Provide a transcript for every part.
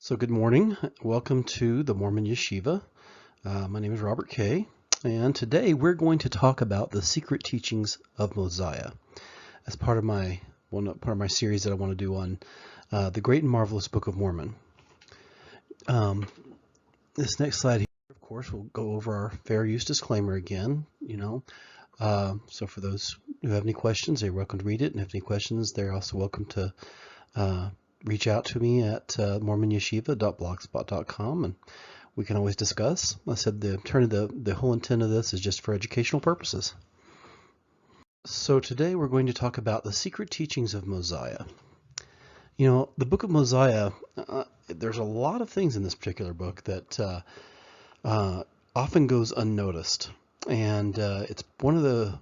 So good morning. Welcome to the Mormon Yeshiva. My name is Robert Kay, and today we're going to talk about the secret teachings of Mosiah as part of my series that I want to do on the Great and Marvelous Book of Mormon. This next slide here, of course, will go over our fair use disclaimer again. So for those who have any questions, they're welcome to read it, and if any questions, they're also welcome to reach out to me at mormonyeshiva.blogspot.com, and we can always discuss. I said the whole intent of this is just for educational purposes. So today we're going to talk about the secret teachings of Mosiah. The book of Mosiah, there's a lot of things in this particular book that often goes unnoticed, and it's one of the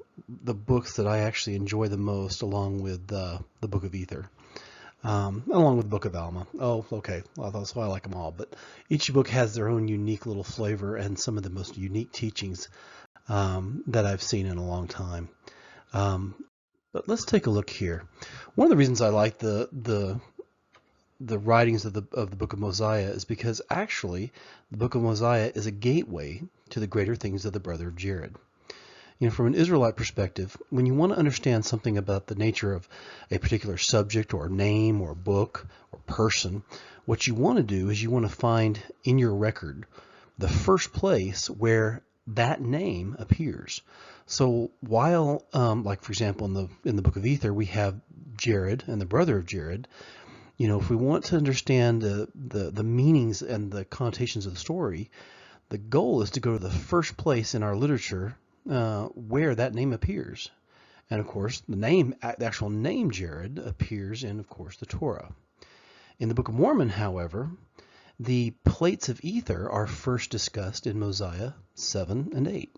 books that I actually enjoy the most, along with the book of Ether. Along with the book of Alma. Oh, okay. Well, that's why I like them all. But each book has their own unique little flavor and some of the most unique teachings that I've seen in a long time. But let's take a look here. One of the reasons I like the writings of the book of Mosiah is because actually the book of Mosiah is a gateway to the greater things of the brother of Jared. From an Israelite perspective, when you want to understand something about the nature of a particular subject or name or book or person, what you want to do is you want to find in your record the first place where that name appears. So while, like for example, in the book of Ether, we have Jared and the brother of Jared. If we want to understand the meanings and the connotations of the story, the goal is to go to the first place in our literature where that name appears. And of course, the actual name Jared appears in, of course, the Torah. In the Book of Mormon, however, the plates of ether are first discussed in Mosiah 7 and 8.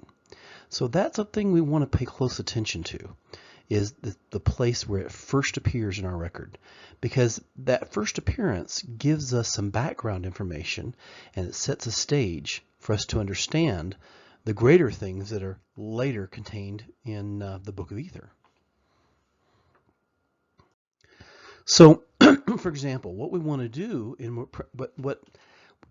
So that's something we want to pay close attention to, is the place where it first appears in our record. Because that first appearance gives us some background information, and it sets a stage for us to understand the greater things that are later contained in the book of Ether. So, for example, what we want to do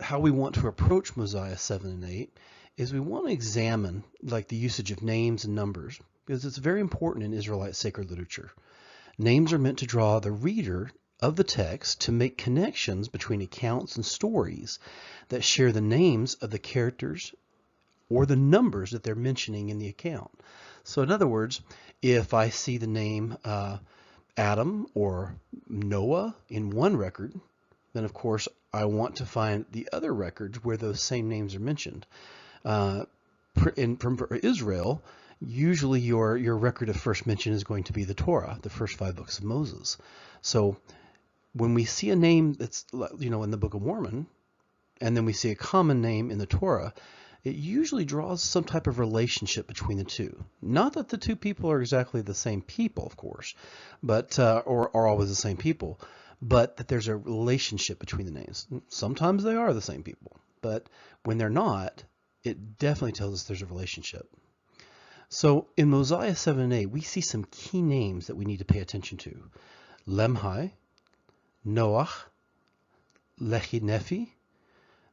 how we want to approach Mosiah 7 and 8 is we want to examine the usage of names and numbers, because it's very important in Israelite sacred literature. Names are meant to draw the reader of the text to make connections between accounts and stories that share the names of the characters or the numbers that they're mentioning in the account. So in other words, if I see the name Adam or Noah in one record, then of course I want to find the other records where those same names are mentioned. For Israel, usually your record of first mention is going to be the Torah, the first 5 books of Moses. So when we see a name that's in the Book of Mormon, and then we see a common name in the Torah, it usually draws some type of relationship between the two. Not that the two people are exactly the same people, of course, but or are always the same people, but that there's a relationship between the names. Sometimes they are the same people, but when they're not, it definitely tells us there's a relationship. So in Mosiah 7 and 8, we see some key names that we need to pay attention to. Limhi, Noach, Lehi Nephi,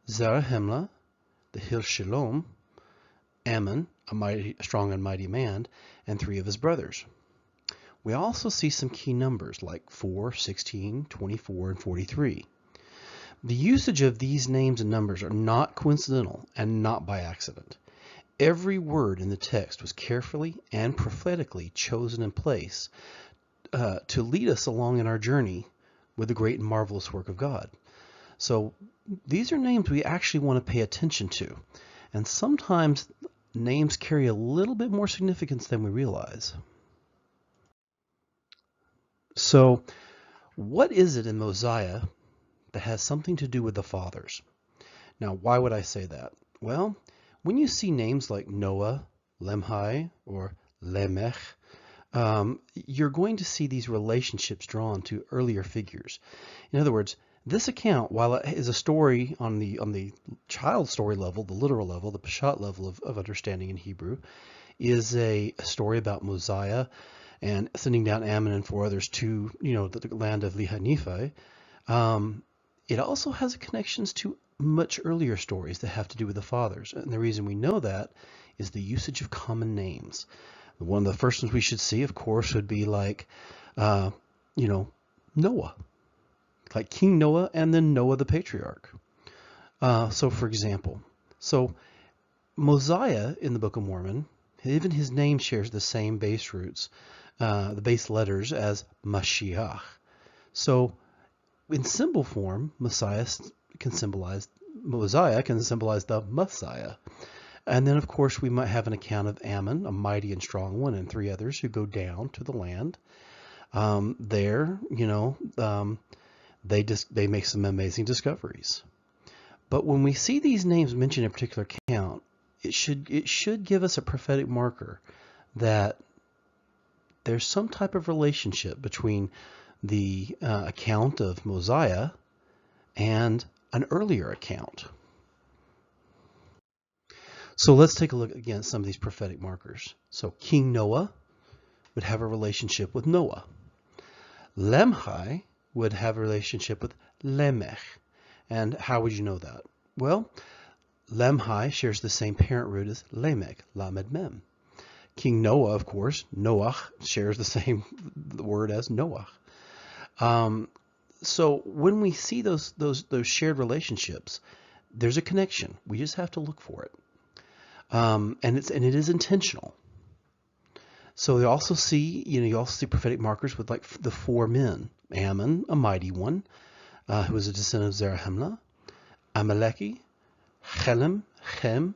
Zarahemla, the hill Shilom, Ammon, a strong and mighty man, and 3 of his brothers. We also see some key numbers like 4, 16, 24, and 43. The usage of these names and numbers are not coincidental and not by accident. Every word in the text was carefully and prophetically chosen in place to lead us along in our journey with the great and marvelous work of God. So these are names we actually want to pay attention to, and sometimes names carry a little bit more significance than we realize. So what is it in Mosiah that has something to do with the fathers? Now, why would I say that? Well, when you see names like Noah, Limhi, or Lamech, you're going to see these relationships drawn to earlier figures. In other words, this account, while it is a story on the child story level, the literal level, the Peshat level of understanding in Hebrew, is a story about Mosiah and sending down Ammon and 4 others to the land of Lehi Nephi. it also has connections to much earlier stories that have to do with the fathers. And the reason we know that is the usage of common names. One of the first ones we should see, of course, would be like, Noah, like King Noah and then Noah the patriarch. So for example, Mosiah in the Book of Mormon, even his name shares the same base roots, the base letters as Mashiach. So in symbol form, Mosiah can symbolize the Messiah. And then, of course, we might have an account of Ammon, a mighty and strong one, and 3 others who go down to the land. They make some amazing discoveries. But when we see these names mentioned in a particular account, it should give us a prophetic marker that there's some type of relationship between the account of Mosiah and an earlier account. So let's take a look again at some of these prophetic markers. So King Noah would have a relationship with Noah. Limhi would have a relationship with Lamech. And how would you know that? Well, Limhi shares the same parent root as Lamech, Lamed Mem. King Noah, of course, Noach, shares the same word as Noah. So when we see those shared relationships, there's a connection. We just have to look for it. And it is intentional. So you also see prophetic markers with like the 4 men. Ammon, a mighty one, who was a descendant of Zarahemla, Amaleki, Chelem, Chem,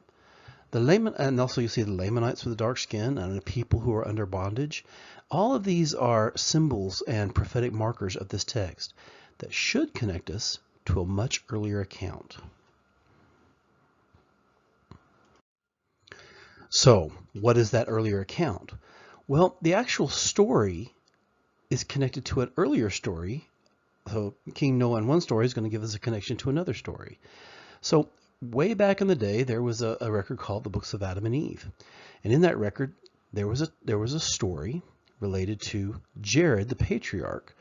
and also you see the Lamanites with the dark skin and the people who are under bondage. All of these are symbols and prophetic markers of this text that should connect us to a much earlier account. So, what is that earlier account? Well, the actual story is connected to an earlier story. So King Noah in one story is going to give us a connection to another story. So way back in the day, there was a record called the Books of Adam and Eve. And in that record, there was a story related to Jared, the patriarch.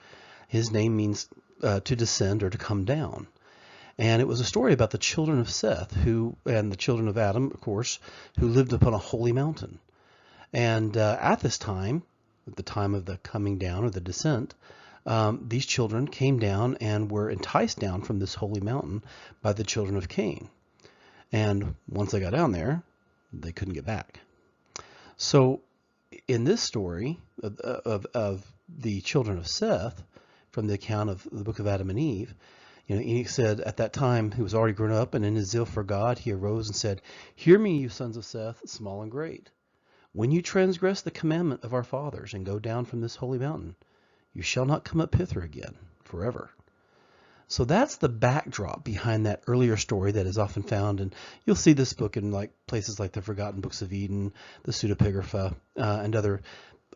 His name means to descend or to come down. And it was a story about the children of Seth, and the children of Adam, of course, who lived upon a holy mountain. And at this time, at the time of the coming down or the descent, these children came down and were enticed down from this holy mountain by the children of Cain. And once they got down there, they couldn't get back. So in this story of the children of Seth, from the account of the book of Adam and Eve, Enoch said at that time he was already grown up, and in his zeal for God he arose and said, "Hear me, you sons of Seth, small and great. When you transgress the commandment of our fathers and go down from this holy mountain, you shall not come up hither again forever." So that's the backdrop behind that earlier story that is often found, and you'll see this book in like places like the Forgotten Books of Eden, the Pseudepigrapha, and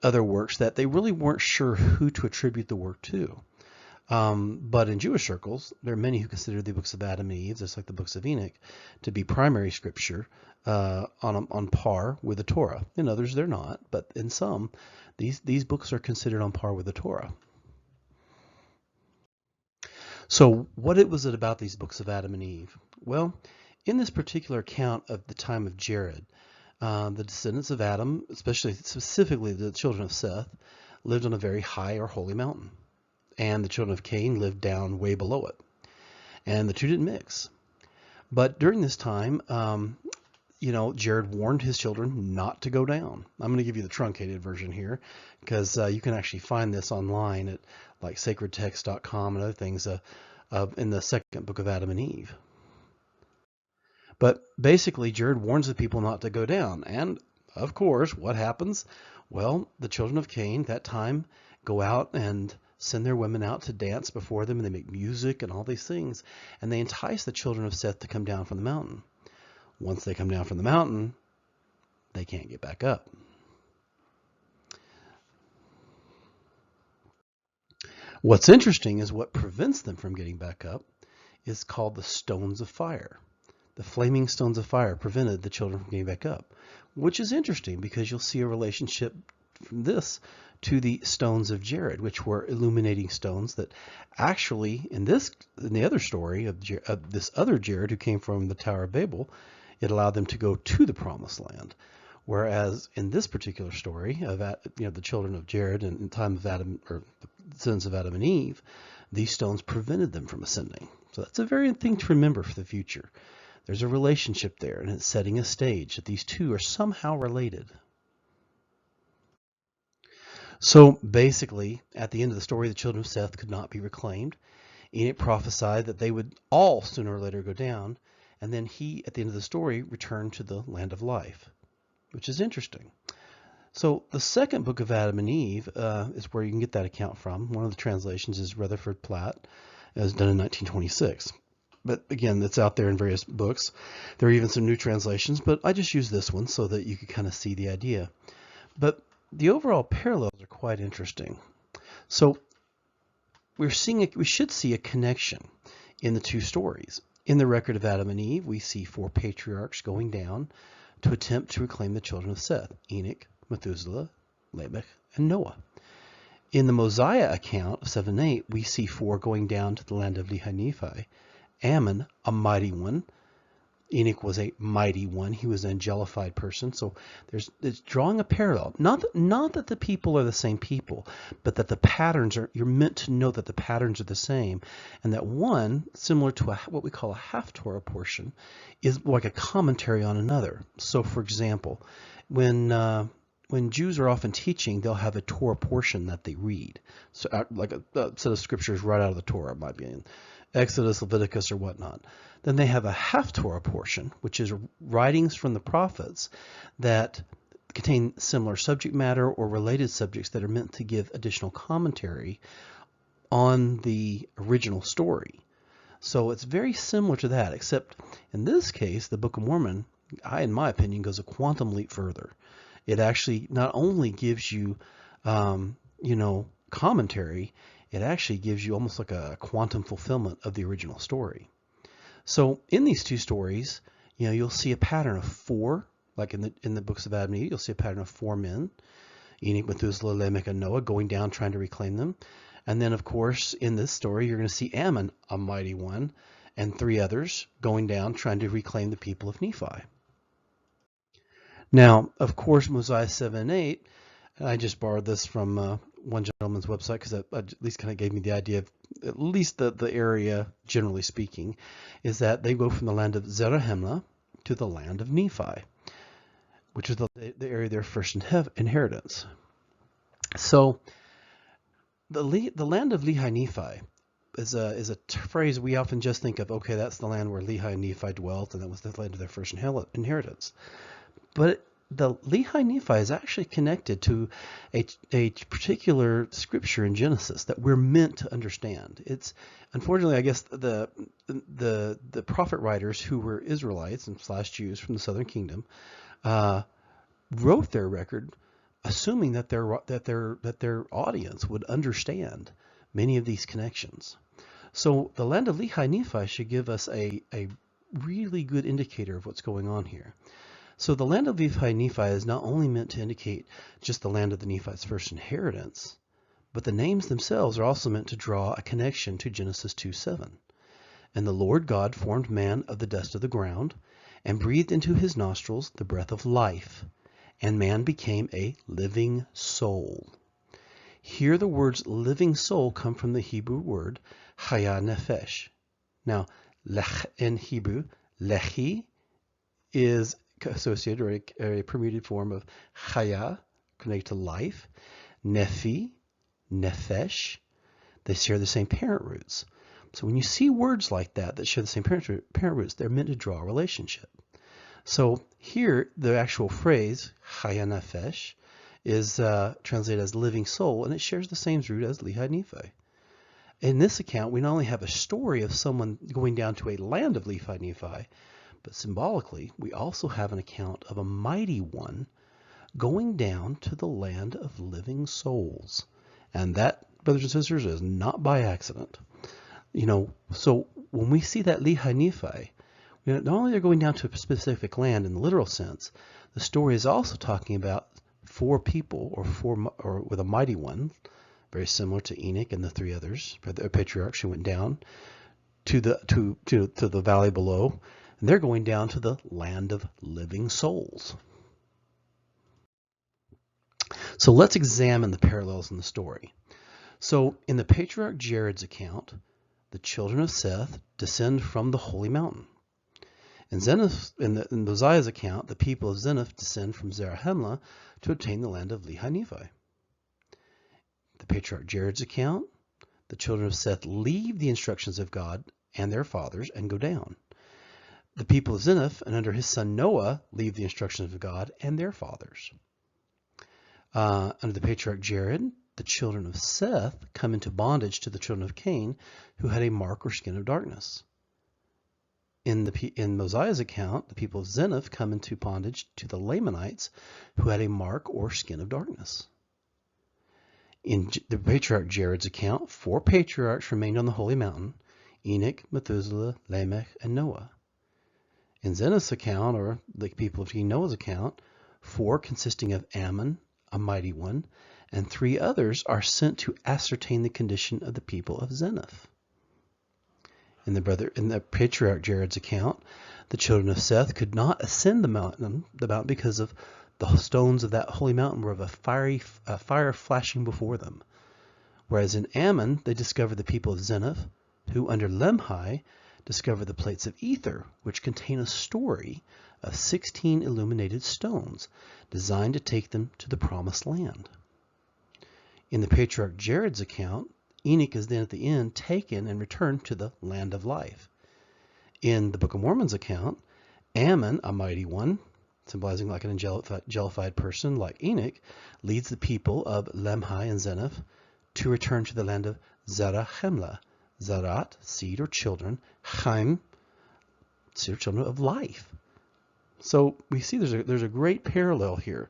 other works that they really weren't sure who to attribute the work to. But in Jewish circles, there are many who consider the books of Adam and Eve, just like the books of Enoch, to be primary scripture on par with the Torah. In others, they're not, but in some, these books are considered on par with the Torah. So what was it about these books of Adam and Eve? Well, in this particular account of the time of Jared, the descendants of Adam, specifically the children of Seth, lived on a very high or holy mountain. And the children of Cain lived down way below it. And the two didn't mix. But during this time, Jared warned his children not to go down. I'm going to give you the truncated version here, because you can actually find this online at like sacredtext.com and other things in the second book of Adam and Eve. But basically, Jared warns the people not to go down. And of course, what happens? Well, the children of Cain that time go out and send their women out to dance before them, and they make music and all these things, and they entice the children of Seth to come down from the mountain. Once they come down from the mountain, they can't get back up. What's interesting is what prevents them from getting back up is called the stones of fire. The flaming stones of fire prevented the children from getting back up, which is interesting because you'll see a relationship from this to the stones of Jared, which were illuminating stones that actually, in the other story of this other Jared who came from the Tower of Babel, it allowed them to go to the Promised Land. Whereas in this particular story of the children of Jared and in time of Adam, or the sons of Adam and Eve, these stones prevented them from ascending. So that's a very thing to remember for the future. There's a relationship there, and it's setting a stage that these two are somehow related. So basically, at the end of the story, the children of Seth could not be reclaimed. Enoch prophesied that they would all sooner or later go down, and then he, at the end of the story, returned to the land of life, which is interesting. So the second book of Adam and Eve is where you can get that account from. One of the translations is Rutherford Platt. It was done in 1926. But again, it's out there in various books. There are even some new translations, but I just use this one so that you can kind of see the idea. But the overall parallels are quite interesting. So we should see a connection in the two stories. In the record of Adam and Eve, we see 4 patriarchs going down to attempt to reclaim the children of Seth: Enoch, Methuselah, Lamech, and Noah. In the Mosiah account of 7 and 8, we see 4 going down to the land of Lehi Nephi: Ammon, a mighty one. Enoch was a mighty one. He was an angelified person. So it's drawing a parallel. Not that the people are the same people, but that the patterns are, you're meant to know that the patterns are the same, and that one, similar to what we call a half-Torah portion, is like a commentary on another. So for example, when Jews are often teaching, they'll have a Torah portion that they read. So like a set of scriptures right out of the Torah, might be in Exodus, Leviticus, or whatnot. Then they have a half-Torah portion, which is writings from the prophets that contain similar subject matter or related subjects that are meant to give additional commentary on the original story. So it's very similar to that, except in this case, the Book of Mormon, in my opinion, goes a quantum leap further. It actually not only gives you, commentary, it actually gives you almost like a quantum fulfillment of the original story. So in these two stories, you'll see a pattern of 4, like in the books of Adam and Eve, you'll see a pattern of 4 men, Enoch, Methuselah, Lamech, and Noah, going down trying to reclaim them. And then, of course, in this story, you're going to see Ammon, a mighty one, and 3 others going down trying to reclaim the people of Nephi. Now, of course, Mosiah 7 and 8, I just borrowed this from one gentleman's website because that at least kind of gave me the idea of at least the area, generally speaking, is that they go from the land of Zarahemla to the land of Nephi, which is the area of their first inheritance. So the land of Lehi Nephi is a phrase we often just think of. Okay, that's the land where Lehi and Nephi dwelt, and that was the land of their first inheritance. But the Lehi Nephi is actually connected to a particular scripture in Genesis that we're meant to understand. It's unfortunately, I guess, the prophet writers who were Israelites and / Jews from the Southern Kingdom wrote their record, assuming that their audience would understand many of these connections. So the land of Lehi Nephi should give us a really good indicator of what's going on here. So the land of Lehi Nephi is not only meant to indicate just the land of the Nephites' first inheritance, but the names themselves are also meant to draw a connection to Genesis 2:7. And the Lord God formed man of the dust of the ground, and breathed into his nostrils the breath of life, and man became a living soul. Here the words living soul come from the Hebrew word chaya nefesh. Now, in Hebrew, lehi is associated, or a permuted form of chaya, connected to life. Nephi, nefesh, they share the same parent roots. So when you see words like that share the same parent roots, they're meant to draw a relationship. So here, the actual phrase chaya nefesh is translated as living soul, and it shares the same root as Lehi Nephi. In this account, we not only have a story of someone going down to a land of Lehi Nephi, but symbolically, we also have an account of a mighty one going down to the land of living souls. And that, brothers and sisters, is not by accident. So when we see that Lehi Nephi, not only they're going down to a specific land in the literal sense, the story is also talking about four people, or with a mighty one, very similar to Enoch and the three others, the patriarchs who went down to the valley below, and they're going down to the land of living souls. So let's examine the parallels in the story. So in the patriarch Jared's account, the children of Seth descend from the holy mountain. In Mosiah's account, the people of Zeniff descend from Zarahemla to obtain the land of Lehi Nephi. The patriarch Jared's account, the children of Seth leave the instructions of God and their fathers and go down. The people of Zeniff and under his son Noah leave the instructions of God and their fathers. Under the patriarch Jared, the children of Seth come into bondage to the children of Cain, who had a mark or skin of darkness. In Mosiah's account, the people of Zeniff come into bondage to the Lamanites, who had a mark or skin of darkness. In the patriarch Jared's account, 4 patriarchs remained on the holy mountain: Enoch, Methuselah, Lamech, and Noah. In Zeniff's account, or the people of King Noah's account, 4 consisting of Ammon, a mighty one, and 3 others are sent to ascertain the condition of the people of Zeniff. In the patriarch Jared's account, the children of Seth could not ascend the mountain because of the stones of that holy mountain were of a fire flashing before them. Whereas in Ammon, they discovered the people of Zeniff, who under Limhi discovered the plates of ether, which contain a story of 16 illuminated stones designed to take them to the promised land. In the patriarch Jared's account, Enoch is then at the end taken and returned to the land of life. In the Book of Mormon's account, Ammon, a mighty one, symbolizing like an angelified person like Enoch, leads the people of Limhi and Zeniff to return to the land of Zarahemla. Zarat, seed or children; Chaim, seed or children of life. So we see there's a great parallel here,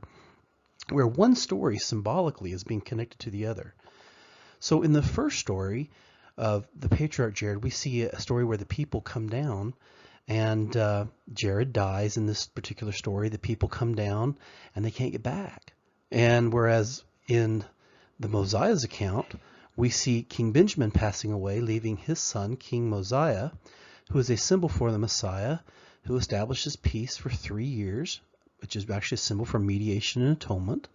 where one story symbolically is being connected to the other. So in the first story of the patriarch Jared, we see a story where the people come down, and Jared dies. In this particular story, the people come down and they can't get back. And whereas in the Mosiah's account, we see King Benjamin passing away, leaving his son, King Mosiah, who is a symbol for the Messiah, who establishes peace for 3 years, which is actually a symbol for mediation and atonement.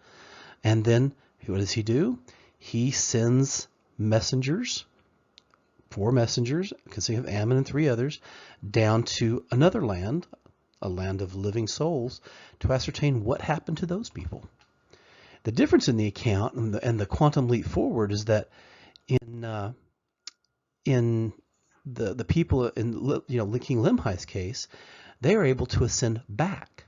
And then what does he do? He sends messengers, 4 messengers, consisting of Ammon and 3 others, down to another land, a land of living souls, to ascertain what happened to those people. The difference in the account and the quantum leap forward is that in the people in King Limhi's case, they are able to ascend back.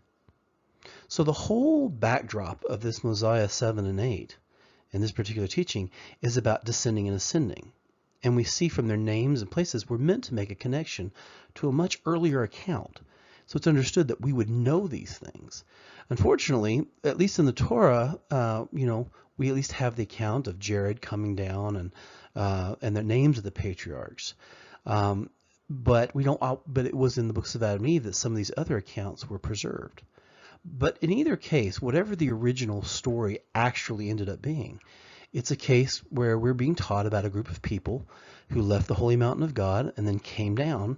So the whole backdrop of this Mosiah 7 and 8 in this particular teaching is about descending and ascending. And we see from their names and places we're meant to make a connection to a much earlier account. So it's understood that we would know these things. Unfortunately, at least in the Torah, we at least have the account of Jared coming down and the names of the patriarchs. But we don't. But it was in the books of Adam and Eve that some of these other accounts were preserved. But in either case, whatever the original story actually ended up being, it's a case where we're being taught about a group of people who left the holy mountain of God and then came down.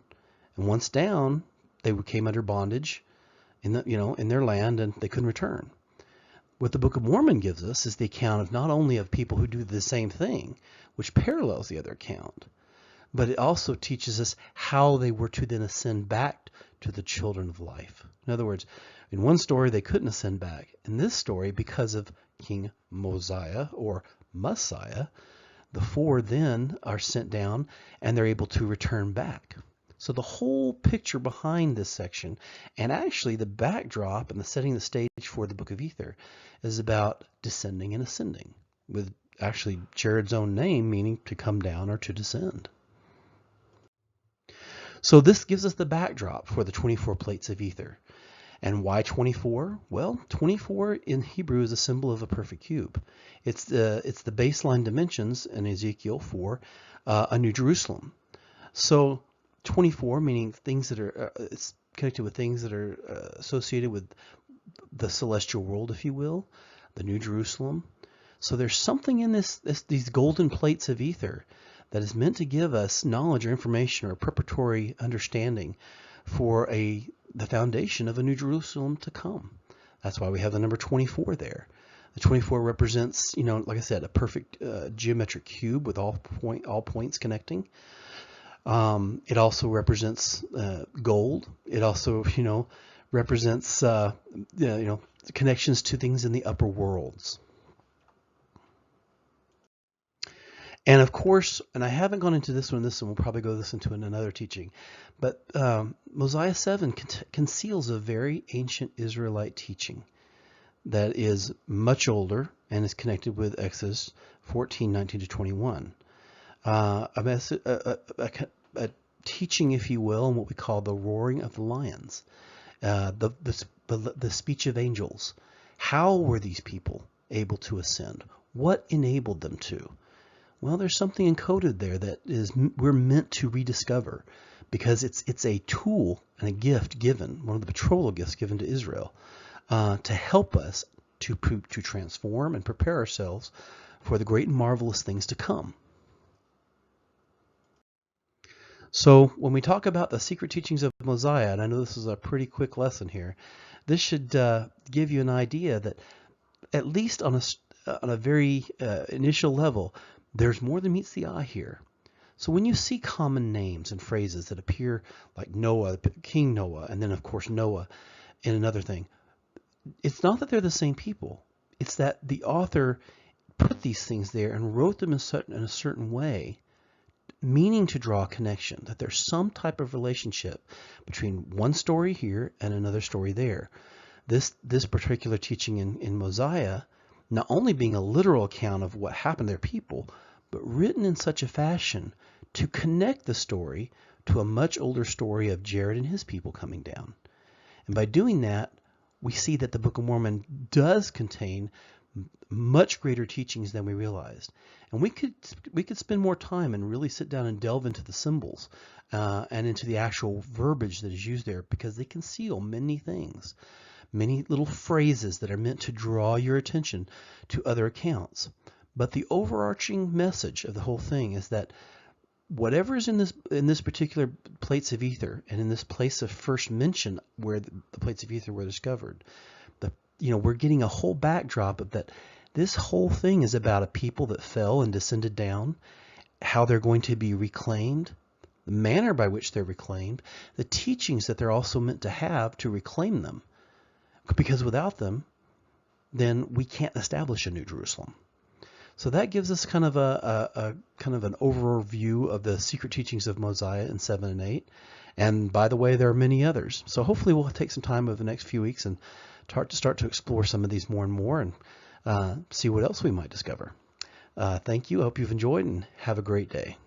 And once down, they came under bondage in their land, and they couldn't return. What the Book of Mormon gives us is the account of not only of people who do the same thing, which parallels the other account, but it also teaches us how they were to then ascend back to the children of life. In other words, in one story they couldn't ascend back. In this story, because of King Mosiah or Messiah, the 4 then are sent down and they're able to return back. So the whole picture behind this section, and actually the backdrop and the setting the stage for the Book of Ether, is about descending and ascending, with actually Jared's own name meaning to come down or to descend. So this gives us the backdrop for the 24 plates of ether. And why 24? Well, 24 in Hebrew is a symbol of a perfect cube. It's the baseline dimensions in Ezekiel for a New Jerusalem. So 24 meaning things that are it's connected with things that are associated with the celestial world, if you will. the New Jerusalem. So there's something in these golden plates of ether that is meant to give us knowledge or information or preparatory understanding for the foundation of a New Jerusalem to come. That's why we have the number 24 there. The 24 represents, like I said, a perfect geometric cube with all points connecting. It also represents gold. It also, represents, connections to things in the upper worlds. And of course, and I haven't gone into this one, we'll probably go this into in another teaching, but Mosiah 7 conceals a very ancient Israelite teaching that is much older and is connected with Exodus 14:19-21. A teaching, if you will, in what we call the roaring of the lions, the speech of angels. How were these people able to ascend? What enabled them to? Well, there's something encoded there that we're meant to rediscover, because it's a tool and a gift given, one of the betrothal gifts given to Israel, to help us to transform and prepare ourselves for the great and marvelous things to come. So when we talk about the secret teachings of Mosiah, and I know this is a pretty quick lesson here, this should give you an idea that at least on a very initial level, there's more than meets the eye here. So when you see common names and phrases that appear like Noah, King Noah, and then of course Noah in another thing, it's not that they're the same people. It's that the author put these things there and wrote them in a certain way, meaning to draw a connection, that there's some type of relationship between one story here and another story there. This particular teaching in Mosiah, not only being a literal account of what happened to their people, but written in such a fashion to connect the story to a much older story of Jared and his people coming down. And by doing that, we see that the Book of Mormon does contain much greater teachings than we realized. And we could spend more time and really sit down and delve into the symbols and into the actual verbiage that is used there, because they conceal many things. Many little phrases that are meant to draw your attention to other accounts. But the overarching message of the whole thing is that whatever is in this particular plates of ether, and in this place of first mention where the plates of ether were discovered, we're getting a whole backdrop of that. This whole thing is about a people that fell and descended down, how they're going to be reclaimed, the manner by which they're reclaimed, the teachings that they're also meant to have to reclaim them. Because without them, then we can't establish a New Jerusalem. So that gives us kind of an overview of the secret teachings of Mosiah in 7 and 8. And by the way, there are many others. So hopefully we'll take some time over the next few weeks and start to explore some of these more and more, and see what else we might discover. Thank you. I hope you've enjoyed, and have a great day.